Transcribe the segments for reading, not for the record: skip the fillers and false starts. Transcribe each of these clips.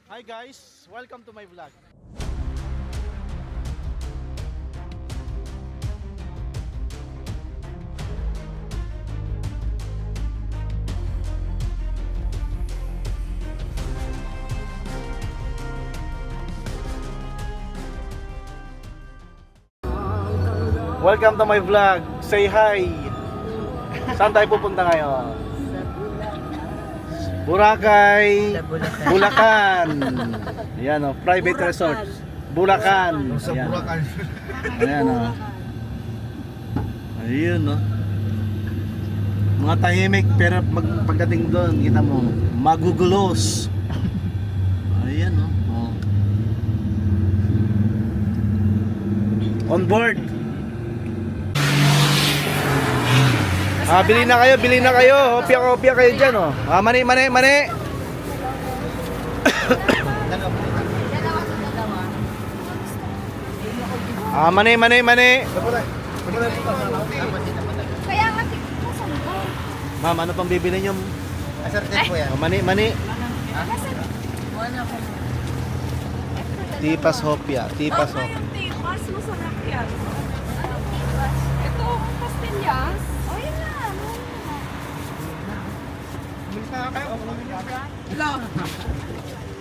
Hi guys, welcome to my vlog. Welcome to my vlog. Say hi. Saan tayo pupunta ngayon? Boracay, Bulacan. Ayan o, private resort. Bulacan. Sa Ayan. Bulacan. Ayan o. Ayun o. Mga tahimik pero pagdating doon, kita mo, magugulos. Ayan o. Oh. On board. Bili na kayo, bili na kayo. Hopya kayo dyan, oh. Mani. Mani. Kaya nga tignan sa lupa. Ma'am, ano pang bibili nyo? Asserted po yan. Mani. Kasi wala pa. Tipas hopya. Tama yung tipas, masarap yan. Anong tipas? Ito, pastillas. O yun na. Lo.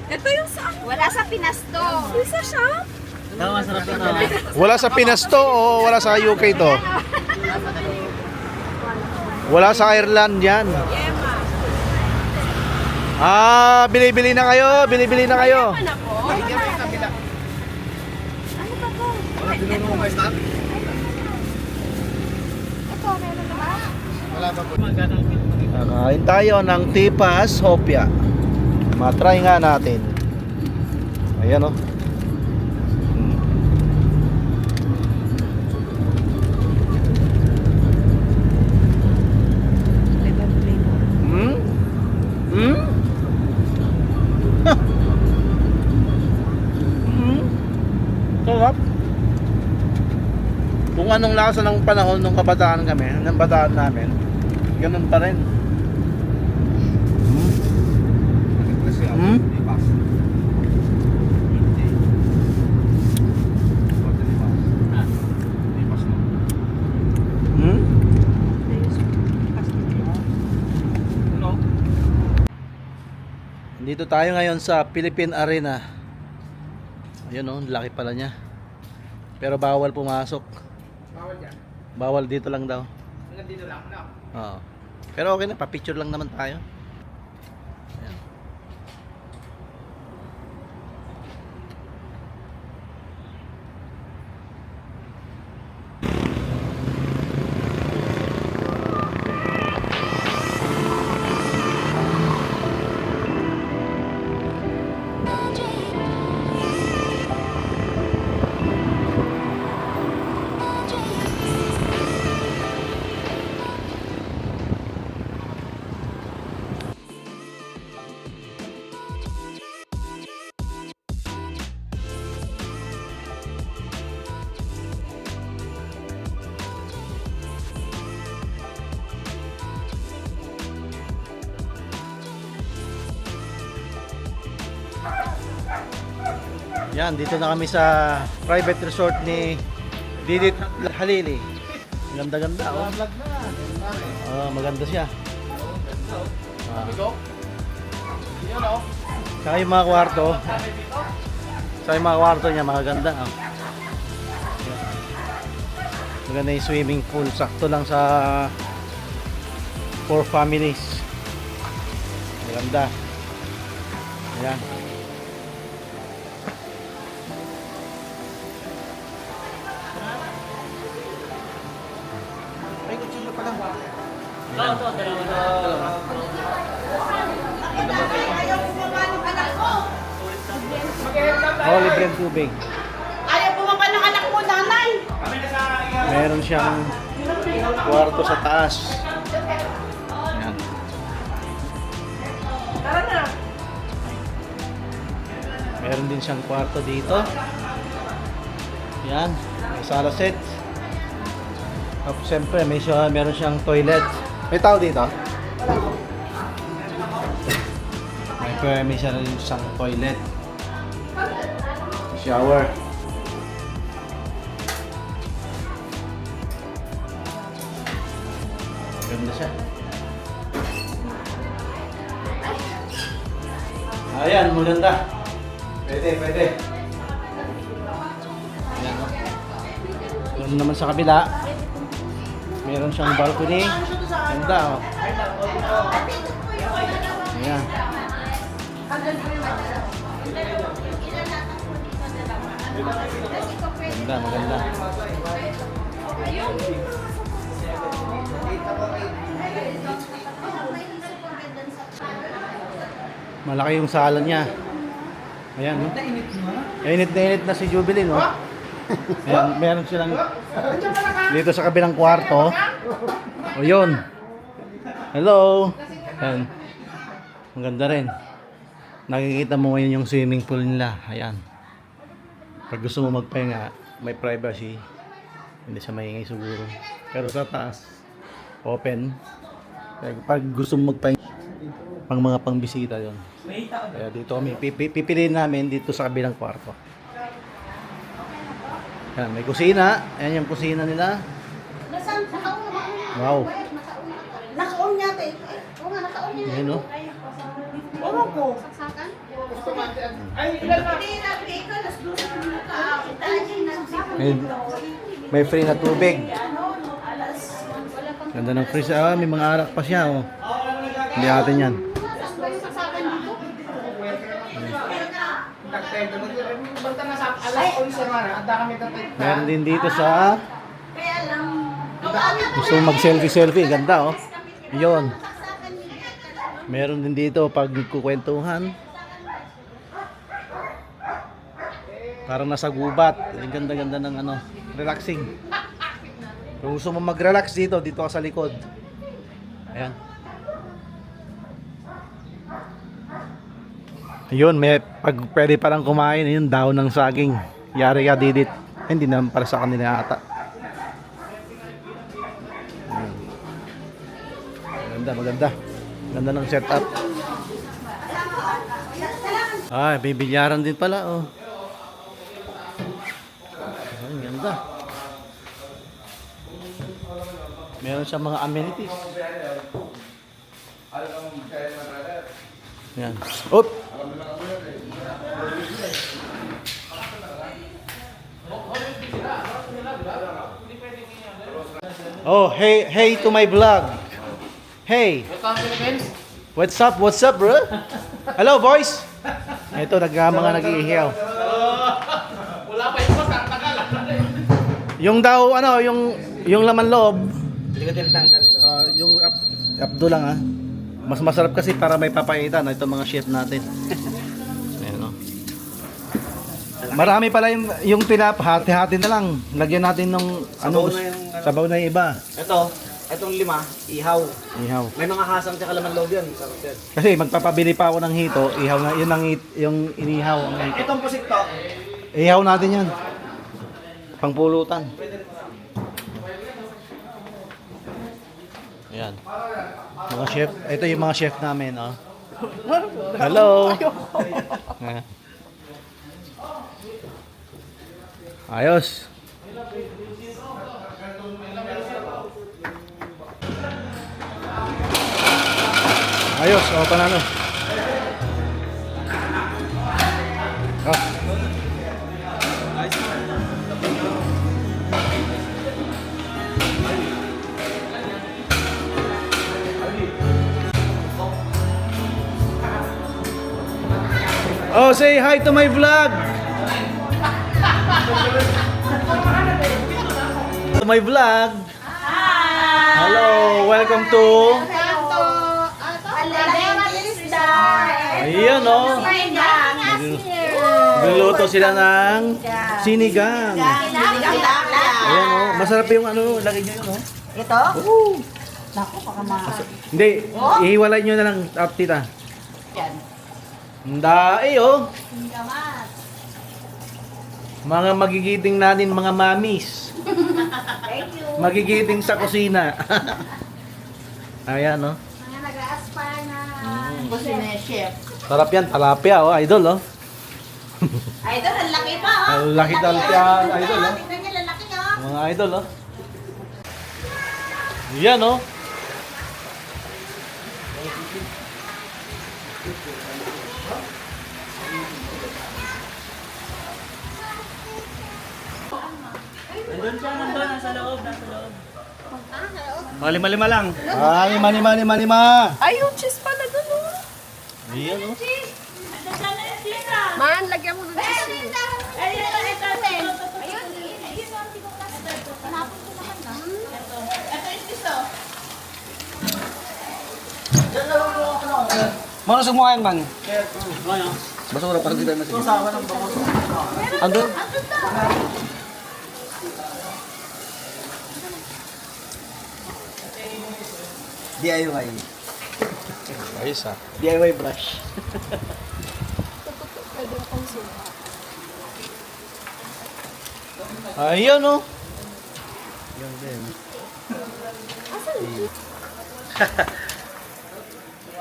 Ito yung sa Wala sa Pinas to. yung sa shop. Wala sa Pinas to o wala sa UK to? Wala sa Ireland yan. Yema. Bili-bili na kayo. Yaman ako. Ano ba to? Ito, meron na ba? Wala pa po. Kakain tayo ng tipas hopya. Matry nga natin. Ayan o. Hmm? Hmm? Hmm? Sarap. Kung anong lasa ng panahon nung kabataan kami, ng bataan namin, ganun pa rin. Hmm? Hmm? Dito tayo ngayon sa Philippine Arena. Ayun oh, laki pala niya. Pero bawal pumasok. Bawal dyan. Bawal dito lang daw. Hanggang dito lang, no? Oo. Pero okay na, pa-picture lang naman tayo. Ayan. Yan, dito na kami sa private resort ni Didit Halili. Ganda-ganda, oh. Maganda siya. Saka yung mga kwarto. Saka yung mga kwarto niya, maganda, oh. Maganda yung swimming pool. Sakto lang sa 4 families. Maganda. Ayan. Ay, kutsilyo pa lang. Oh, libre ang tubig. Ayaw bumaba ng anak mo, nanay. Meron siyang kwarto sa taas. Ayan. Tara na. Meron din siyang kwarto dito. Yan, may sala set. Tapos siyempre meron siyang toilet. May tao dito? May Kaya may siya rin isang toilet. Shower. Ganda siya. Ayan, maganda. Pwede. Ayan, oh. Doon naman sa kabila. Meron siyang balcony. Ganda, oh. Ayan. Maganda. Malaki yung sala niya. Ayan, no? Init na si Jubilin, no? Ayan, meron silang dito sa kabilang kwarto. O yun. Hello. Ayan. Maganda rin. Nakikita mo ngayon yung swimming pool nila. Ayan. Pag gusto mo magpahinga, may privacy. Hindi siya maingay siguro. Pero sa taas, open. Pag gusto mo magpahinga, pang mga pangbisita yon. Kaya dito kami, pipiliin namin dito sa kabilang kwarto. Ayan, may kusina. Ayan yung kusina nila. Wow. Naka-on niya, te. Oo nga, naka-on niya. Ayan, no? Oo ko. Saksakan? Ay, ilan na? May free na tubig. Ganda ng freeze. Ah, may mga arak pa siya, oh. Hindi atin yan. Saan ba yung saksakan dito? Basta nasa alas 11 man, anda kami tatay. Meron din dito sa Kaya lang. gusto mo mag-selfie. Ganda, oh. Yun. Meron din dito pag kukwentuhan. Parang nasa gubat. Ang ganda-ganda ng ano, relaxing. Kung gusto mo mag-relax dito ka sa likod. Ayan. Ayun, may pag pwede parang kumain, yun, daon ng saging. Yari ka didit. Ay, hindi naman para sa kanila ata. Ayan. Maganda. Ganda ng setup. Ay, may bilyaran din pala, oh. Ay, ganda. Meron siyang mga amenities. Yan. Oop! Oh, hey to my vlog. Hey. What's up, bro? Hello, boys. Ito, mga nag-iihaw. Wala pa yung ang tagal. Yung daw, ano, yung laman loob, Hindi ko tinatanggal. yung abdo lang, ah. Mas masarap kasi para may papaitan. Ito mga chef natin. Ayan, oh. Marami pala yung tinap, hati-hati na lang. Lagyan natin ng ano, sabaw na yung iba. Itong 5, ihaw. Ihaw. May mga hasang tsaka laman loob yan. Kasi magpapabili pa ako ng hito, ihaw na, yun ang yung inihaw. Ang hito. Itong pusit to. Ihaw natin yan. Pangpulutan. Ayan. Mga chef. Ito yung mga chef namin, oh. Hello. Ayan. Ayos. Ayos, oh, panalo. Oh. Oh, say hi to my vlog. To my vlog. Hello, welcome to. Ayan, oh. Luluto sila ng sinigang. Ayan, oh. Masarap yung ano, lagay nyo yun, oh. Ito? Oh. Naku, baka Hindi, ihiwalay nyo na lang, tita. Yan. Dai, oh. Mga magigiting natin, mga mamis. Thank you. Magigiting sa kusina. Ayan, oh. Mga nag-aaspar na. Kusina chef. Sarap yan, talapia, oh, idol, oh. Idol, ang laki pa, oh. Ang laki talapia, idol, oh. Tingnan niya, ang laki, oh. Mga idol, oh. Yan, oh. Lima lang. Lima. Ay, yung cheese pala dun, oh. Ayan, oh. Man, lagyan mo ng cheese. Manusog mo kayan, man. Basura, parang di tayo masigil. Andun? DIY. Ayos, ah. DIY brush. Ayan, oh.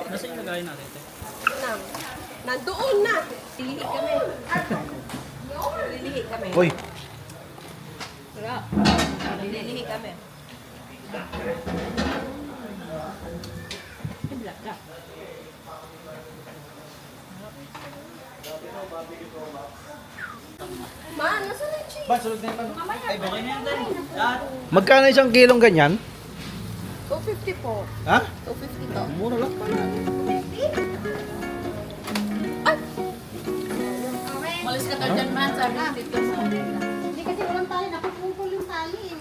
Nasa yung lagayin natin ito? Nandoon na. Lilihi kami. Lilihi kami. Uy, Lilihi kami. Man, nasa na yung cheese? Ba, sulog na yung Ay, okay na yan, Dani. Lahat. magkano isang kilong ganyan? 250 po. Ha? 250 to. Mura lang pala. Malis ka ka dyan, man. Sabi dito sa... Hindi kasi walang tali, napupungkol yung tali, eh.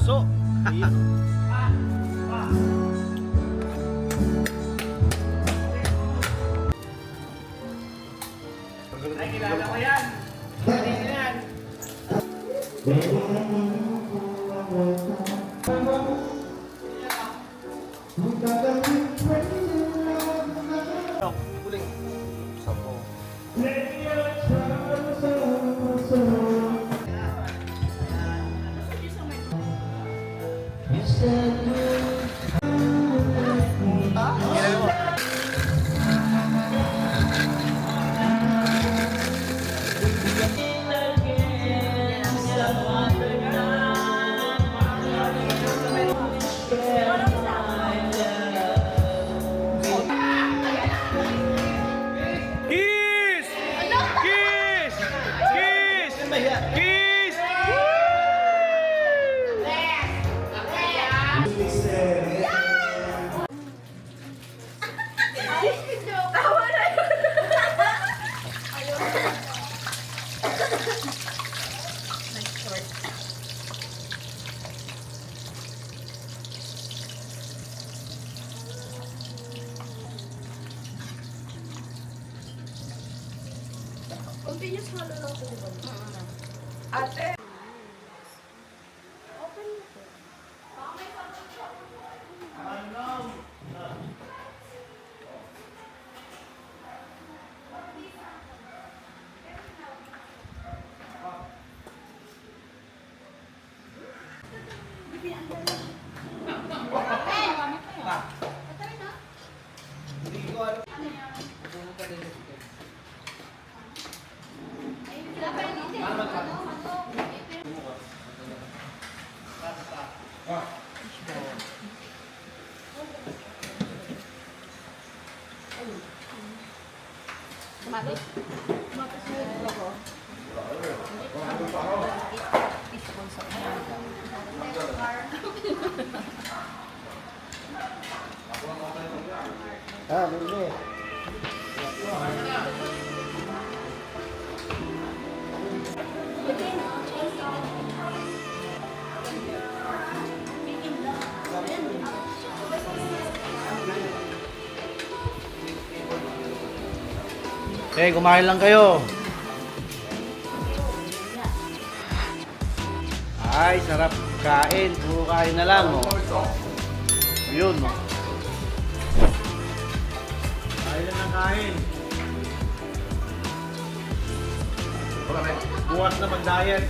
aso. Ay, kilala ko yan. Hindi yan. Kiss! Kiss! Kiss! Kiss! Tawa na yun. Continuous hollow lang ito, di ba? Ate! Open mo po. Tumatis? Tumatis mo yung logo. Ah, bili. Eh, kumain lang kayo. Ay, sarap kain. Puro kain na lang, oh. Yun, oh. Kain lang ng kain. Bukas na mag-diet.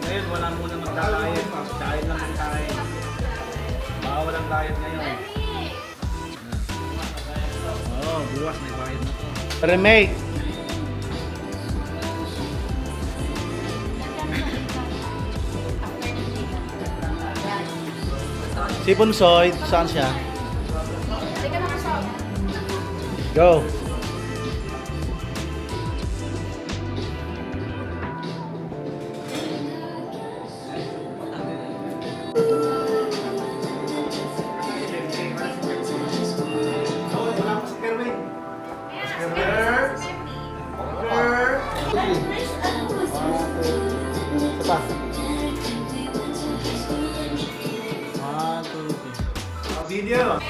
Ngayon, wala muna mag-diet. Kain lang ng kain. Bawal ang diet ngayon. Oo, bukas may bayad na to. Remake. Si Bunsoy, saan siya? Teka na kasama. Go! Pa. 1, 2, 3. Video.